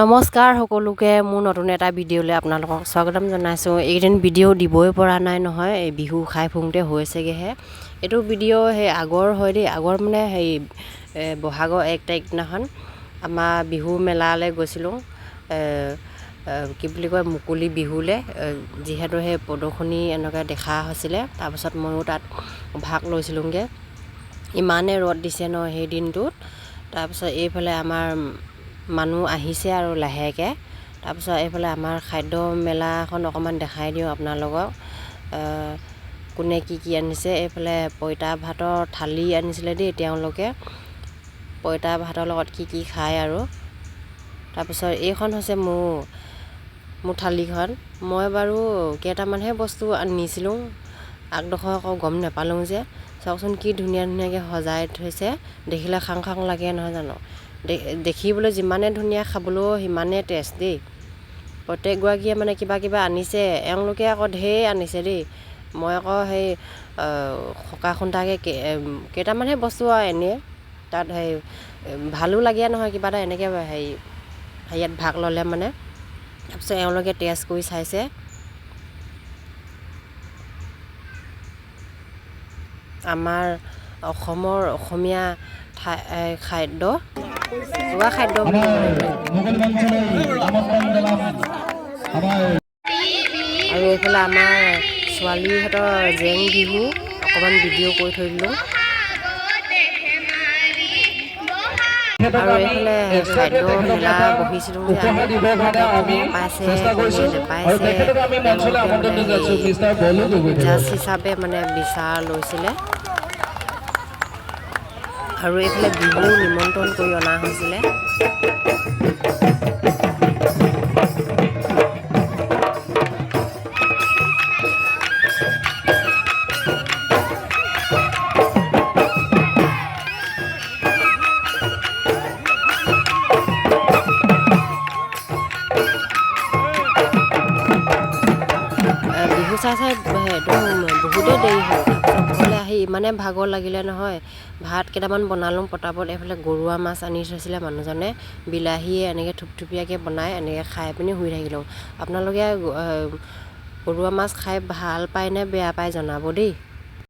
নমস্কাৰ সকলোকে মোৰ নতুন এটা ভিডিঅ'লৈ আপোনালোকক স্বাগতম জনাইছোঁ। এইকেইদিন ভিডিঅ' দিবই পৰা নাই নহয়, এই বিহু খাই ফুৰোঁতে হৈছেগৈহে। এইটো ভিডিঅ' সেই আগৰ হয় দেই, আগৰ মানে হেৰি বহাগৰ 1 তাৰিখ দিনাখন আমাৰ বিহু মেলালৈ গৈছিলোঁ, কি বুলি কয় মুকলি বিহুলৈ, যিহেতু সেই প্ৰদৰ্শনী এনেকৈ দেখা হৈছিলে। তাৰপিছত ময়ো তাত ভাগ লৈছিলোঁগৈ। ইমানেই ৰ'দ দিছে ন সেই দিনটোত। তাৰপিছত এইফালে আমাৰ মানুহ আহিছে আৰু লাহেকৈ। তাৰপিছত এইফালে আমাৰ খাদ্য মেলাখন অকণমান দেখাই দিওঁ আপোনালোকক, কোনে কি আনিছে। এইফালে পঁইতা ভাতৰ থালি আনিছিলে দেই তেওঁলোকে, পঁইতা ভাতৰ লগত কি খায় আৰু। তাৰপিছত এইখন হৈছে মোৰ থালিখন। মই বাৰু কেইটামানহে বস্তু নিছিলোঁ, আগডোখৰ আকৌ গম নাপালোঁ যে। চাওকচোন কি ধুনীয়াকৈ সজাই থৈছে, দেখিলে খাং লাগে নহয় জানো। দেখিবলৈ যিমানে ধুনীয়া, খাবলৈও সিমানে টেষ্ট দেই। প্ৰত্যেকগৰাকীয়ে মানে কিবা আনিছে, এওঁলোকে আকৌ ঢেৰ আনিছে দেই। মই আকৌ সেই সকা খুন্দাকৈ কেইটামানহে বস্তু আৰু এনেই তাত ভালো লাগে নহয় কিবা এটা এনেকৈ হেৰিয়াত ভাগ ল'লে মানে। তাৰপিছত এওঁলোকে টেষ্ট কৰি চাইছে। আমাৰ অসমীয়া খাদ্য, খোৱা খাদ্য আৰু এইফালে আমাৰ ছোৱালীহঁতৰ জেং বিহু অকণমান ভিডিঅ' কৰি থৈ দিলোঁ। আৰু এইফালে খাদ্য মেলা বহিছিলোঁ যে আমি, কোনে পাইছে কোনে নেপাইছে তেওঁলোকে মানে জাজ হিচাপে মানে বিচাৰ লৈছিলে। আৰু এইফালে বিহু নিমন্ত্ৰণ কৰি অনা হৈছিলে। বিহু চাই একদম বহুতেই দেৰি হ'ল। ঘৰলৈ আহি ইমানে ভাগৰ লাগিলে নহয়, ভাত কেইটামান বনালোঁ পটাপট। এইফালে গৰুৱা মাছ আনি থৈছিলে মানুহজনে, বিলাহীয়ে এনেকৈ থুপথুপীয়াকৈ বনাই এনেকৈ খাই পিনি শুই থাকিলোঁ। আপোনালোকে গৰুৱা মাছ খাই ভাল পায় নে বেয়া পায় জনাব দেই।